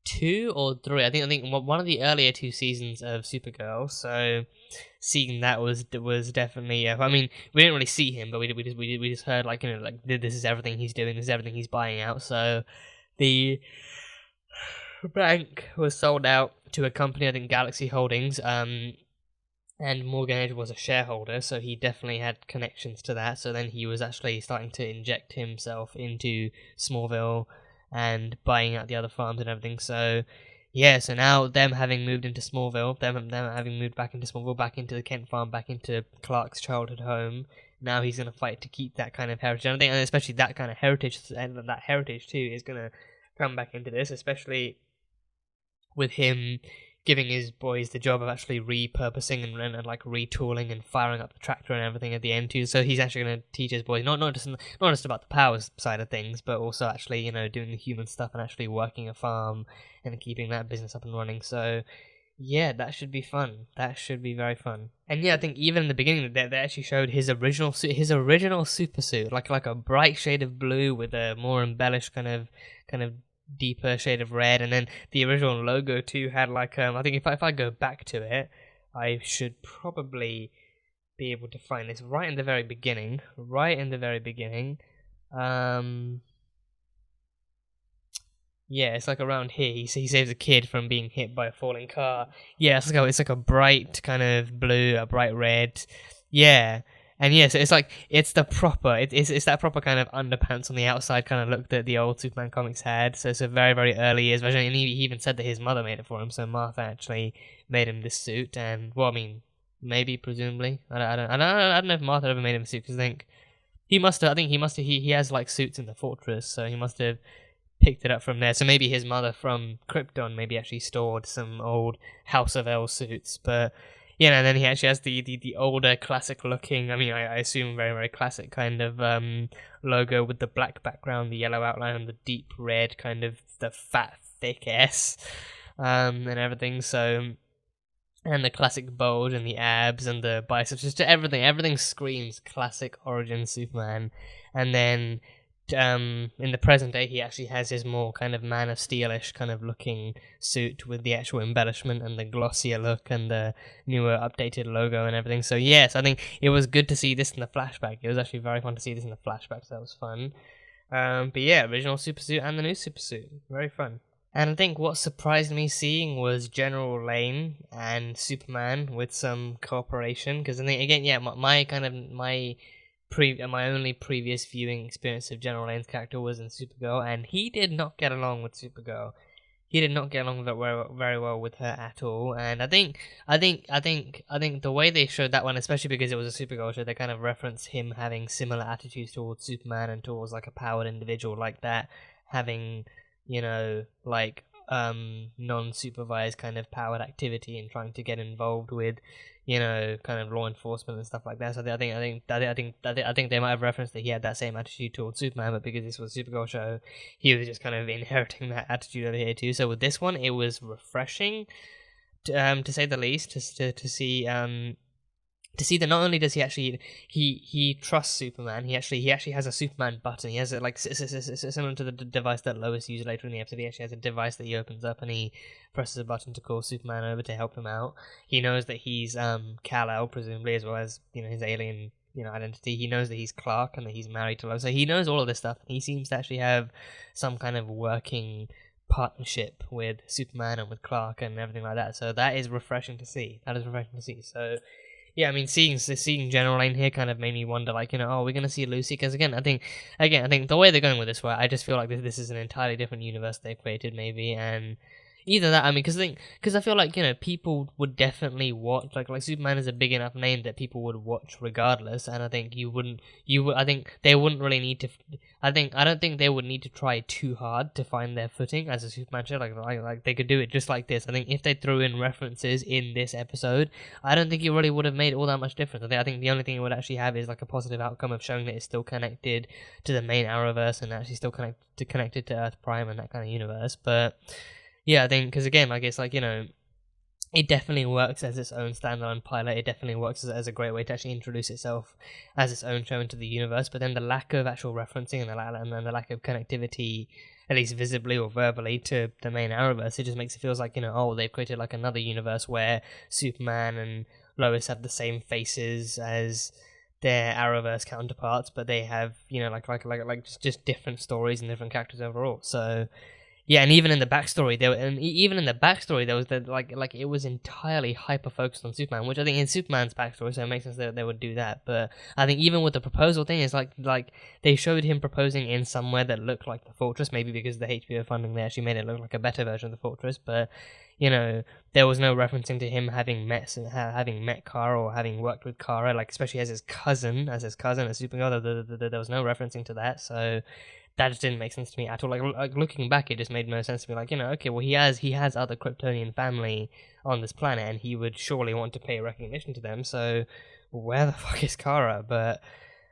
2 or 3. I think one of the earlier 2 seasons of Supergirl. So seeing that was definitely. I mean, we didn't really see him, but we just heard like this is everything he's doing, this is everything he's buying out. So the bank was sold out to a company, I think Galaxy Holdings. And Morgan Edge was a shareholder, so he definitely had connections to that. So then he was actually starting to inject himself into Smallville and buying out the other farms and everything. So yeah, so now them having moved into Smallville, them having moved back into Smallville, back into the Kent farm, back into Clark's childhood home, now he's going to fight to keep that kind of heritage. And I think, and especially that kind of heritage, and that heritage too, is going to come back into this, especially with him giving his boys the job of actually repurposing and like retooling and firing up the tractor and everything at the end too. So he's actually going to teach his boys not just about the powers side of things, but also actually doing the human stuff and actually working a farm and keeping that business up and running. So yeah, that should be fun. That should be very fun. And yeah, I think even in the beginning they actually showed his original super suit, like a bright shade of blue with a more embellished kind of deeper shade of red, and then the original logo too had like I think if I go back to it, I should probably be able to find this right in the very beginning. Yeah, it's like around here. He saves a kid from being hit by a falling car. Yeah, it's like a bright kind of blue, a bright red. Yeah. And yes, it's like it's that proper kind of underpants on the outside kind of look that the old Superman comics had. So it's a very early years version, and he even said that his mother made it for him. So Martha actually made him this suit, and well, I mean, maybe presumably, I don't know if Martha ever made him a suit, because I think he has like suits in the Fortress, so he must have picked it up from there. So maybe his mother from Krypton maybe actually stored some old House of L suits, but. Yeah, and then he actually has the older, classic-looking, I mean, I assume very classic kind of logo with the black background, the yellow outline, and the deep red kind of the fat, thick S, and everything. So, and the classic bulge and the abs and the biceps, just everything screams classic origin Superman. And then in the present day, he actually has his more kind of Man of Steel-ish kind of looking suit with the actual embellishment and the glossier look and the newer updated logo and everything. So yes, I think it was good to see this in the flashback. It was actually very fun to see this in the flashback, so that was fun. But yeah, original super suit and the new super suit, very fun. And I think what surprised me seeing was General Lane and Superman with some cooperation, because I think, again, yeah, my only previous viewing experience of General Lane's character was in Supergirl, and he did not get along with Supergirl. He did not get along very well with her at all. And I think the way they showed that one, especially because it was a Supergirl show, they kind of referenced him having similar attitudes towards Superman and towards like a powered individual like that, having like non-supervised kind of powered activity and trying to get involved with kind of law enforcement and stuff like that. So I think they might have referenced that he had that same attitude towards Superman, but because this was a Supergirl show, he was just kind of inheriting that attitude over here too. So with this one, it was refreshing, to say the least, to see to see that not only does he actually he trusts Superman, he actually has a Superman button. He has it like similar to the device that Lois used later in the episode. He actually has a device that he opens up and he presses a button to call Superman over to help him out. He knows that he's Kal-El, presumably, as well as his alien identity. He knows that he's Clark and that he's married to Lois. So he knows all of this stuff. He seems to actually have some kind of working partnership with Superman and with Clark and everything like that. So that is refreshing to see. So yeah, I mean, seeing General Lane here kind of made me wonder, like, oh, we're gonna see Lucy, because I think the way they're going with this, I just feel like this is an entirely different universe they've created, maybe, and either that, I mean, because I feel like people would definitely watch, like Superman is a big enough name that people would watch regardless, and I think I think they wouldn't really need to. I don't think they would need to try too hard to find their footing as a Superman show. Like they could do it just like this. I think if they threw in references in this episode, I don't think it really would have made all that much difference. I think the only thing it would actually have is like a positive outcome of showing that it's still connected to the main Arrowverse and actually still connected to Earth Prime and that kind of universe. But yeah, I think because again, like it's like it definitely works as its own standalone pilot. It definitely works as a great way to actually introduce itself as its own show into the universe. But then the lack of actual referencing and the lack of connectivity, at least visibly or verbally, to the main Arrowverse, it just makes it feel like they've created like another universe where Superman and Lois have the same faces as their Arrowverse counterparts, but they have just different stories and different characters overall. So. Yeah, and even in the backstory, there was the it was entirely hyper focused on Superman, which I think in Superman's backstory, so it makes sense that they would do that. But I think even with the proposal thing, it's like they showed him proposing in somewhere that looked like the Fortress, maybe because the HBO funding they actually made it look like a better version of the Fortress. But there was no referencing to him having met Kara or having worked with Kara, like especially as his cousin, as Supergirl. There was no referencing to that, so. That just didn't make sense to me at all. Like looking back, it just made no sense to me. Like, okay, well, he has other Kryptonian family on this planet, and he would surely want to pay recognition to them. So, where the fuck is Kara? But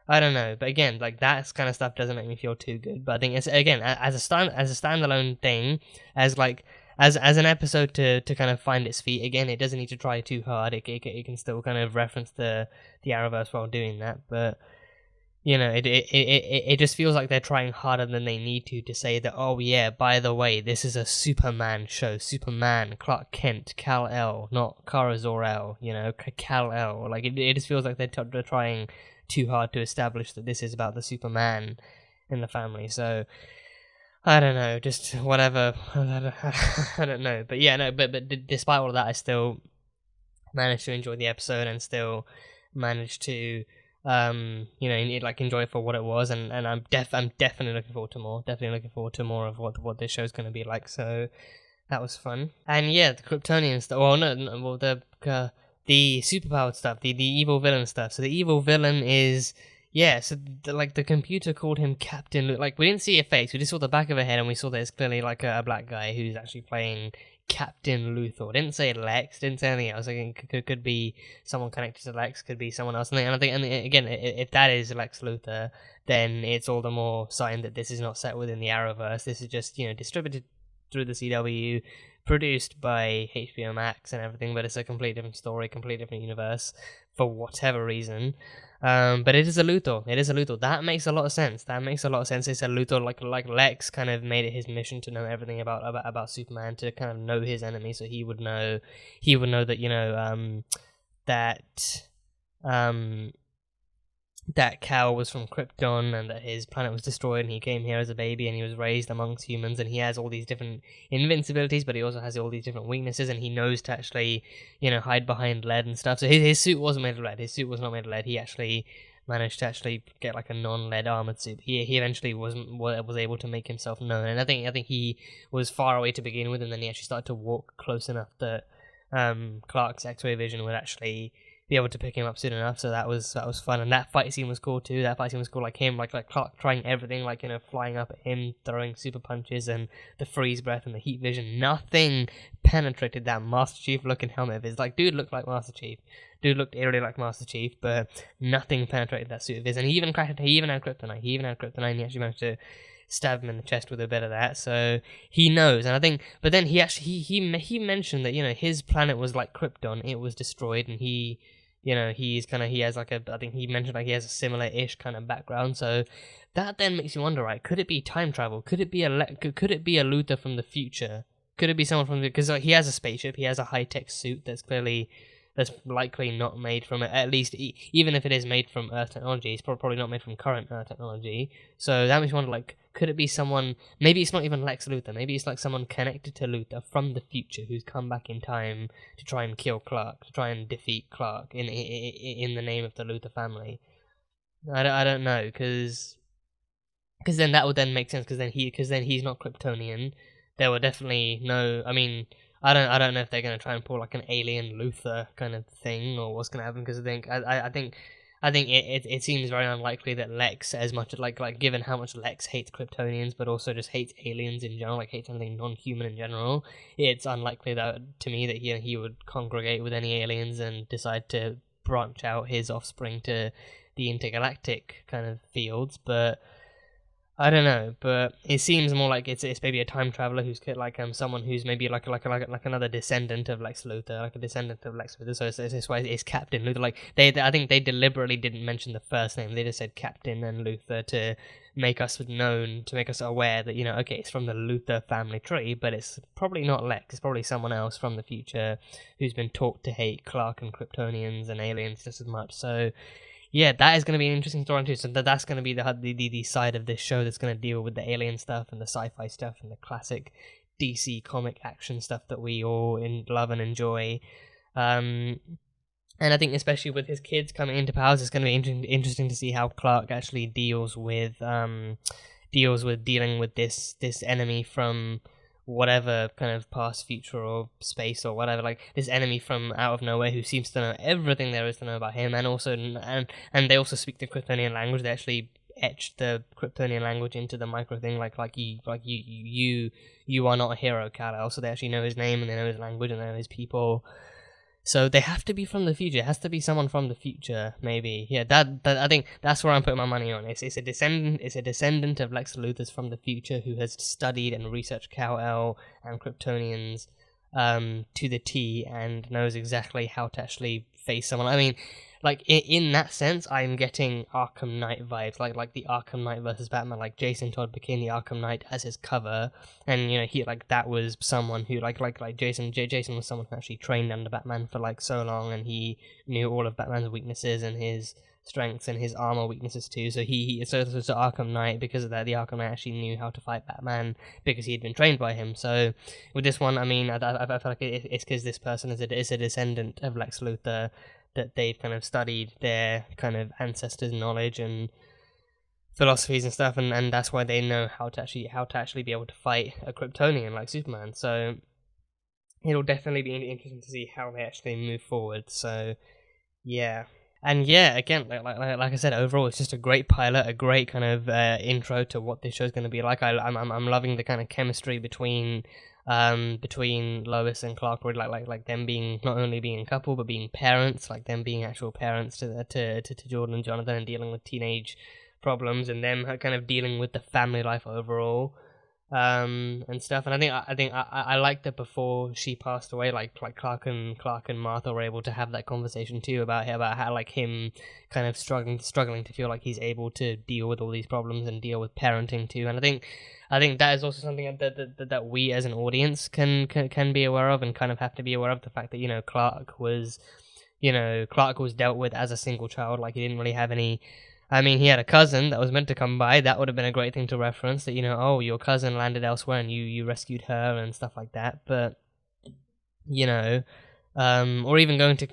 I don't know. But again, like that kind of stuff doesn't make me feel too good. But I think it's again as a standalone thing, as an episode to kind of find its feet. Again, it doesn't need to try too hard. It can still kind of reference the Arrowverse while doing that, but. It just feels like they're trying harder than they need to say that, oh yeah, by the way, this is a Superman show. Superman, Clark Kent, Kal-El, not Kara Zor-El, Kal-El. Like, it just feels like they're trying too hard to establish that this is about the Superman in the family. So, I don't know, just whatever. I don't know. But yeah, no, but despite all of that, I still managed to enjoy the episode and still managed to enjoy it for what it was, and I'm definitely looking forward to more of what this show's going to be like. So that was fun. And yeah, the Kryptonian stuff. Well, no, the superpowered stuff, the evil villain stuff. So the evil villain is the computer called him Captain Luke. Like, we didn't see a face, we just saw the back of a head, and we saw that it's clearly like a black guy who's actually playing Captain Luthor. Didn't say Lex, didn't say anything else. Like, it could be someone connected to Lex, could be someone else. And I think, again, if that is Lex Luthor, then it's all the more sign that this is not set within the Arrowverse. This is just, distributed through the CW, produced by HBO Max and everything, but it's a completely different story, completely different universe, for whatever reason. But it is a Luthor. That makes a lot of sense. It's a Luthor, like Lex kind of made it his mission to know everything about Superman, to kind of know his enemy, so he would know that Kal was from Krypton and that his planet was destroyed and he came here as a baby and he was raised amongst humans, and he has all these different invincibilities, but he also has all these different weaknesses, and he knows to actually, hide behind lead and stuff. So his suit wasn't made of lead. His suit was not made of lead. He actually managed to get like a non-lead armored suit. He eventually was able to make himself known, and I think he was far away to begin with, and then he actually started to walk close enough that Clark's X-ray vision would actually be able to pick him up soon enough. So that was fun, and that fight scene was cool too. That fight scene was cool, like him, like Clark trying everything, like flying up at him, throwing super punches, and the freeze breath and the heat vision. Nothing penetrated that Master Chief looking helmet of his. Like, dude looked like Master Chief. Dude looked eerily like Master Chief, but nothing penetrated that suit of his. And he even had kryptonite. And he actually managed to stab him in the chest with a bit of that. So he knows, and I think. But then he mentioned that his planet was like Krypton. It was destroyed, and he he has like I think he mentioned like he has a similar-ish kind of background, so that then makes you wonder, right? Could it be time travel? Could it be a Luthor from the future? Could it be someone from because he has a spaceship, he has a high-tech suit that's likely not made from it, at least even if it is made from Earth technology, it's probably not made from current Earth technology. So that makes you wonder, like, could it be someone, maybe it's not even Lex Luthor, maybe it's like someone connected to Luthor from the future who's come back in time to try and kill Clark, to try and defeat Clark in the name of the Luthor family. I don't know, because then that would then make sense, because then he's not Kryptonian. There were definitely no, I mean, I don't know if they're gonna try and pull like an alien Luthor kind of thing or what's gonna happen, because I think it seems very unlikely that Lex, as much as like given how much Lex hates Kryptonians but also just hates aliens in general, like hates anything non-human in general, it's unlikely that to me that he would congregate with any aliens and decide to branch out his offspring to the intergalactic kind of fields, but I don't know, but it seems more like it's maybe a time traveler who's like someone who's maybe like another descendant of Lex Luthor, like a descendant of Lex Luthor. So it's why it's Captain Luthor. Like I think they deliberately didn't mention the first name. They just said Captain and Luthor to make us aware that okay, it's from the Luthor family tree, but it's probably not Lex. It's probably someone else from the future who's been taught to hate Clark and Kryptonians and aliens just as much. So. Yeah, that is going to be an interesting story too. So that's going to be the side of this show that's going to deal with the alien stuff and the sci-fi stuff and the classic DC comic action stuff that we all love and enjoy. And I think especially with his kids coming into powers, it's going to be interesting to see how Clark actually deals with dealing with this enemy from whatever kind of past, future, or space, or whatever, like this enemy from out of nowhere who seems to know everything there is to know about him, and also and they also speak the Kryptonian language. They actually etched the Kryptonian language into the micro thing, like you are not a hero, Kal-El. So they actually know his name and they know his language and they know his people. So they have to be from the future. It has to be someone from the future, maybe. Yeah, that I think that's where I'm putting my money on. It's a descendant of Lex Luthor's from the future who has studied and researched Kal-El and Kryptonians to the T and knows exactly how to actually face someone. I mean, like in that sense, I'm getting Arkham Knight vibes, like the Arkham Knight versus Batman. Like Jason Todd became the Arkham Knight as his cover, and he that was someone who like Jason was someone who actually trained under Batman for like so long, and he knew all of Batman's weaknesses and his strengths and his armor weaknesses too. So so Arkham Knight, because of that, the Arkham Knight actually knew how to fight Batman because he had been trained by him. So with this one, I mean, I feel like it's because this person is a descendant of Lex Luthor, that they've kind of studied their kind of ancestors' knowledge and philosophies and stuff, and that's why they know how to actually be able to fight a Kryptonian like Superman. So it'll definitely be interesting to see how they actually move forward. So yeah. And yeah, again, like I said, overall, it's just a great pilot, a great kind of intro to what this show's going to be like. I'm loving the kind of chemistry between Lois and Clark, like them being not only being a couple but being parents, like them being actual parents to Jordan and Jonathan, and dealing with teenage problems, and them kind of dealing with the family life overall. And stuff, and I think I liked that before she passed away, like Clark and Martha were able to have that conversation too about how like him kind of struggling to feel like he's able to deal with all these problems and deal with parenting too. And I think that is also something that we as an audience can be aware of, and kind of have to be aware of the fact that Clark was dealt with as a single child. Like he didn't really have any. I mean, he had a cousin that was meant to come by. That would have been a great thing to reference, that, oh, your cousin landed elsewhere and you rescued her and stuff like that. But, or even going to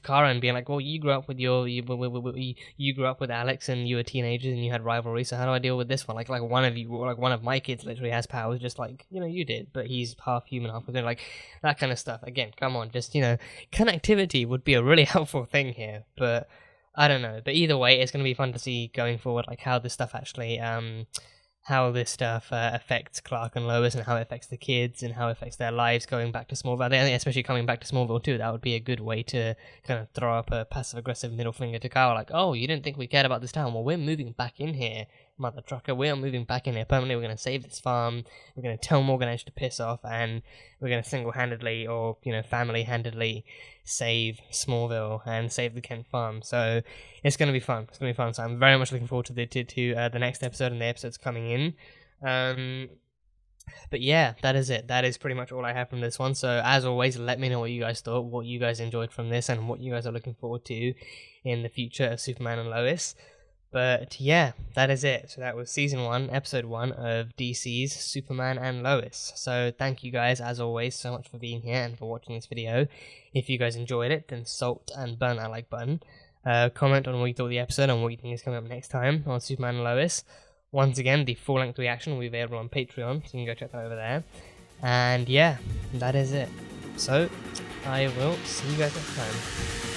Kara and being like, well, you grew up with you grew up with Alex and you were teenagers and you had rivalry. So how do I deal with this one? Like one of my kids literally has powers just like, you did, but he's half human, half within, like that kind of stuff. Again, come on, just, connectivity would be a really helpful thing here, but I don't know, but either way, it's going to be fun to see going forward, like how this stuff actually, affects Clark and Lois, and how it affects the kids, and how it affects their lives going back to Smallville. I think especially coming back to Smallville too, that would be a good way to kind of throw up a passive-aggressive middle finger to Kyle, like, oh, you didn't think we cared about this town? Well, we're moving back in here. mother trucker, we are moving back in here permanently. We're going to save this farm. We're going to tell Morgan Edge to piss off, and we're going to single-handedly, or, you know, family-handedly save Smallville and save the Kent farm. So it's going to be fun. It's going to be fun. So I'm very much looking forward to the next episode and the episodes coming in. But yeah, that is it. That is pretty much all I have from this one. So as always, let me know what you guys thought, what you guys enjoyed from this, and what you guys are looking forward to in the future of Superman and Lois. But yeah, that is it. So that was Season 1, Episode 1 of DC's Superman and Lois. So thank you guys, as always, so much for being here and for watching this video. If you guys enjoyed it, then salt and burn that like button. Comment on what you thought of the episode and what you think is coming up next time on Superman and Lois. Once again, the full-length reaction will be available on Patreon, so you can go check that over there. And yeah, that is it. So, I will see you guys next time.